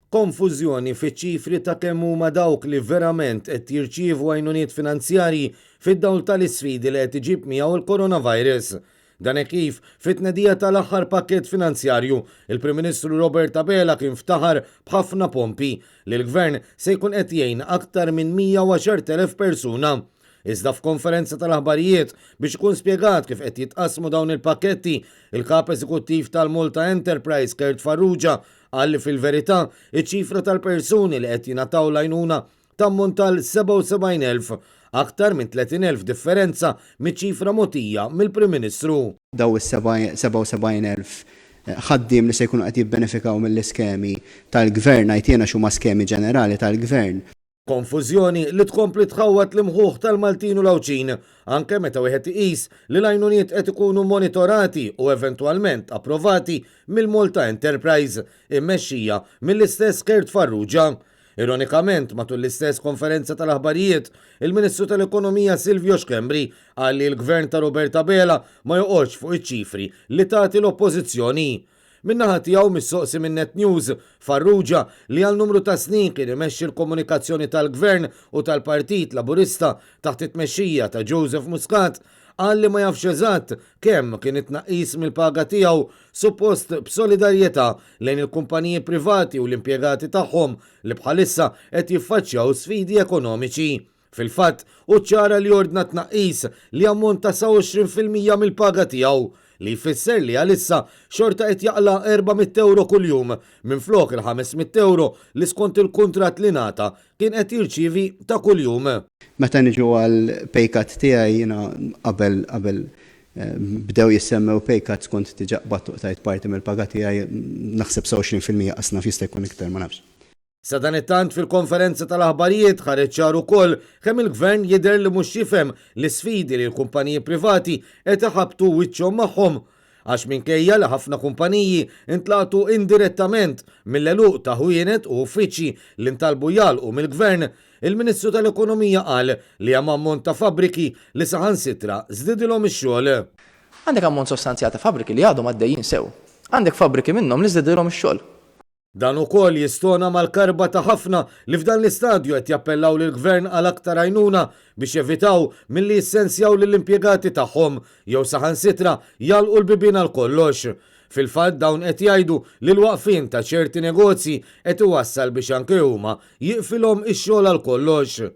Konfużjoni fiċ-ċifri ta' kemm huma dawk li verament qed jirċievu għajnuniet finanzjarji fid-dawl tal-isfidi li qed iġib miegħu il-coronavirus. Dan kif fit-tnedija tal-aħħar pakkett finanzjarju, il-Prim Ministru Robert Abela kien ftaħar b'ħafna pompi li l-Gvern se jkun qed jgħin aktar minn 110,000 persuna. Iżda f'konferenza tal-aħbarijiet biex ikun spjegat kif qed jitqasmu dawn il-pakketti, il-kap eżekuttiv tal-Malta Enterprise Gert Farrugia qal li fil-verità iċ-ċifra tal-persuni li qed jingħataw l-għajnuna tammont tal-77,000, aktar minn 30,000 differenza miċ-ċifra mogħtija mill-Prim Ministru. Daw is-77,000 ħaddiem li se jkunu qed jibbenefikaw mill-iskemi tal-Gvern għajtiena x'huma skemi ġenerali tal-Gvern. Konfużjoni li tkompli tħawat l-imħuħ tal-Maltin u l-Awċin, anke meta wieħed iqis li l-għajnuniet qed ikunu monitorati u eventwalment approvati mill-Malta Enterprise, immexxija mill-istess Gert Farrugia. Ironikament, matul l-istess konferenza tal-aħbarijiet, il-Ministru tal-Ekonomija Silvio Xkembri qal li l-Gvern ta' Robert Abela ma joqgħodx fuq iċ-ċifri li tagħti l-Oppożizzjoni. Minnaħa tiegħu mis-soqsi minn Net News, Farrugia li għal numru ta' snin kien imexxi l-komunikazzjoni tal-Gvern u tal-Partit Laburista taħt it-tmexxija ta' Joseph Muscat, qal li ma jafx eżatt kemm kien it-tnaqqis mill-paga tiegħu suppost b'solidarjetà lejn il-kumpaniji privati u l-impjegati tagħhom li bħalissa qed jiffaċċjaw sfidi ekonomiċi. Fil-fatt, ċara li ordna tnaqqis li ammonta sa 20% mill-paga tiegħu li jfisser li għalissa xorta qed jaqla 400 euro kuljum minflok il-500 euro li skont il-kuntratt li nata kien qed jirċievi ta' kuljum. Meta niġu għal pay cut tiegħi jiena qabel bdew jissemmew pay cuts kont diġà qbadtu tajt parti mill-paga tiegħi naħseb sa 20% qasna jista' jkun iktar ma nafx. Sa dan it-tant fil-konferenza tal-aħbarijiet ħareġ ċar ukoll kemm il-Gvern jidher li mhux jifhem l-isfidi li l-kumpaniji privati qed iħabbtu wiċċhom magħhom għax minkejja li ħafna kumpaniji intlaqtu indirettament mill-għeluq ta' ħwienet u uffiċċji li ntalbu jgħalqu mill-Gvern, il-Ministru tal-Ekonomija qal li hemm ammont ta' fabbriki li saħansitra żdiedilhom ix-xogħol. Għandek ammont sostanzjali ta' fabbriki li għadhom għaddejjin sew. Għandek fabbriki minnhom li żdiedilhom ix-xogħol. Dan ukoll jistona mal-karba ta' ħafna li f'dan l-istadju qed jappellaw lill-Gvern għal aktar għajnuna biex jevitaw milli jissenzjaw lill-impjegati tagħhom jew saħansitra jalqu l-bibien għal kollox. Fil-fatt dawn qed jgħidu li l-waqfien ta' ċerti negozji qed iwassal biex anke huma jiqfilhom ix-xogħol għal kollox.